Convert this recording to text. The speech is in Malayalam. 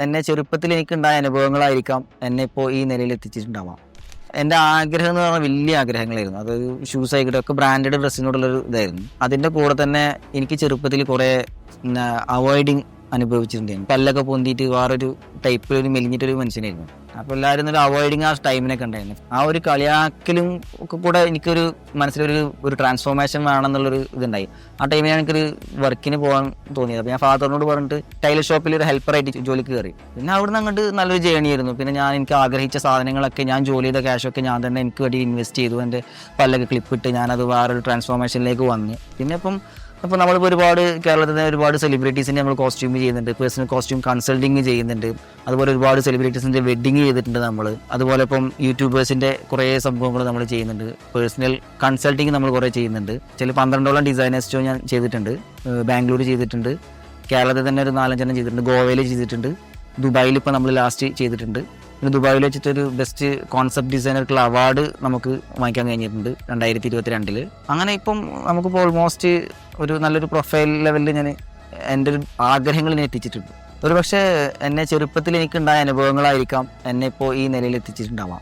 എന്നെ ചെറുപ്പത്തിൽ എനിക്കുണ്ടായ അനുഭവങ്ങളായിരിക്കാം എന്നെ ഇപ്പോൾ ഈ നിലയിൽ എത്തിച്ചിട്ടുണ്ടാവാം. എൻ്റെ ആഗ്രഹം എന്ന് പറഞ്ഞാൽ വലിയ ആഗ്രഹങ്ങളായിരുന്നു. അത് ഷൂസ് ആയിക്കോട്ടെ ഒക്കെ ബ്രാൻഡഡ് ഡ്രസ്സിനോടുള്ളൊരു ഇതായിരുന്നു. അതിൻ്റെ കൂടെ തന്നെ എനിക്ക് ചെറുപ്പത്തിൽ കുറേ അവോയ്ഡിങ് അനുഭവിച്ചിട്ടുണ്ടായിരുന്നു. പല്ലൊക്കെ പൊന്തിയിട്ട് വേറൊരു ടൈപ്പ് ഒരു മെലിഞ്ഞിട്ടൊരു മനുഷ്യനായിരുന്നു. അപ്പോൾ എല്ലാവരും ഒരു അവോയ്ഡിങ് ആ ടൈമിനൊക്കെ ഉണ്ടായിരുന്നു. ആ ഒരു കളിയാക്കലും ഒക്കെ കൂടെ എനിക്കൊരു മനസ്സിലൊരു ട്രാൻസ്ഫോർമേഷൻ വേണമെന്നുള്ളൊരു ഇതുണ്ടായി. ആ ടൈമിൽ എനിക്കൊരു വർക്കിന് പോകാൻ തോന്നിയത്. അപ്പോൾ ഞാൻ ഫാദറിനോട് പറഞ്ഞിട്ട് ടൈലർ ഷോപ്പിൽ ഒരു ഹെൽപ്പറായിട്ട് ജോലിക്ക് കയറി. പിന്നെ അവിടുന്ന് അങ്ങോട്ട് നല്ലൊരു ജേണി ആയിരുന്നു. പിന്നെ എനിക്ക് ആഗ്രഹിച്ച സാധനങ്ങളൊക്കെ ഞാൻ ജോലി ചെയ്ത ക്യാഷൊക്കെ ഞാൻ തന്നെ എനിക്ക് വേണ്ടി ഇൻവെസ്റ്റ് ചെയ്തു. എൻ്റെ പല്ലൊക്കെ ക്ലിപ്പിട്ട് ഞാനത് വേറൊരു ട്രാൻസ്ഫോർമേഷനിലേക്ക് വന്ന്. പിന്നെ അപ്പോൾ നമ്മളിപ്പോൾ കേരളത്തിൽ തന്നെ ഒരുപാട് സെലിബ്രിറ്റീസിൻ്റെ നമ്മൾ കോസ്റ്റ്യൂം ചെയ്യുന്നുണ്ട്, പേഴ്സണൽ കോസ്റ്റ്യൂം കൺസൾട്ടിങ് ചെയ്യുന്നുണ്ട്. അതുപോലെ ഒരുപാട് സെലിബ്രിറ്റീസിൻ്റെ വെഡ്ഡിങ് ചെയ്തിട്ടുണ്ട് നമ്മൾ. അതുപോലെ ഇപ്പം യൂട്യൂബേഴ്സിൻ്റെ കുറേ സംഭവങ്ങൾ നമ്മൾ ചെയ്യുന്നുണ്ട്. പേഴ്സണൽ കൺസൾട്ടിങ് നമ്മൾ കുറേ ചെയ്യുന്നുണ്ട്. ചില 12ഓളം ഡിസൈനേഴ്സ് ഷോ ഞാൻ ചെയ്തിട്ടുണ്ട്. ബാംഗ്ലൂർ ചെയ്തിട്ടുണ്ട്, കേരളത്തിൽ തന്നെ ഒരു 4-5 ചെയ്തിട്ടുണ്ട്, ഗോവയിൽ ചെയ്തിട്ടുണ്ട്, ദുബായിൽ ഇപ്പോൾ നമ്മൾ ലാസ്റ്റ് ചെയ്തിട്ടുണ്ട്. പിന്നെ ദുബായിൽ വെച്ചിട്ടൊരു ബെസ്റ്റ് കോൺസെപ്റ്റ് ഡിസൈനർക്കുള്ള അവാർഡ് നമുക്ക് വാങ്ങിക്കാൻ കഴിഞ്ഞിട്ടുണ്ട് 2022. അങ്ങനെ ഇപ്പം നമുക്കിപ്പോൾ ഓൾമോസ്റ്റ് ഒരു നല്ലൊരു പ്രൊഫൈൽ ലെവലിൽ ഞാൻ എൻ്റെ ഒരു ആഗ്രഹങ്ങൾ ഞാൻ എത്തിച്ചിട്ടുണ്ട്. ഒരു പക്ഷേ എന്നെ ചെറുപ്പത്തിൽ എനിക്കുണ്ടായ അനുഭവങ്ങളായിരിക്കാം എന്നെ ഇപ്പോൾ ഈ നിലയിൽ എത്തിച്ചിട്ടുണ്ടാവാം.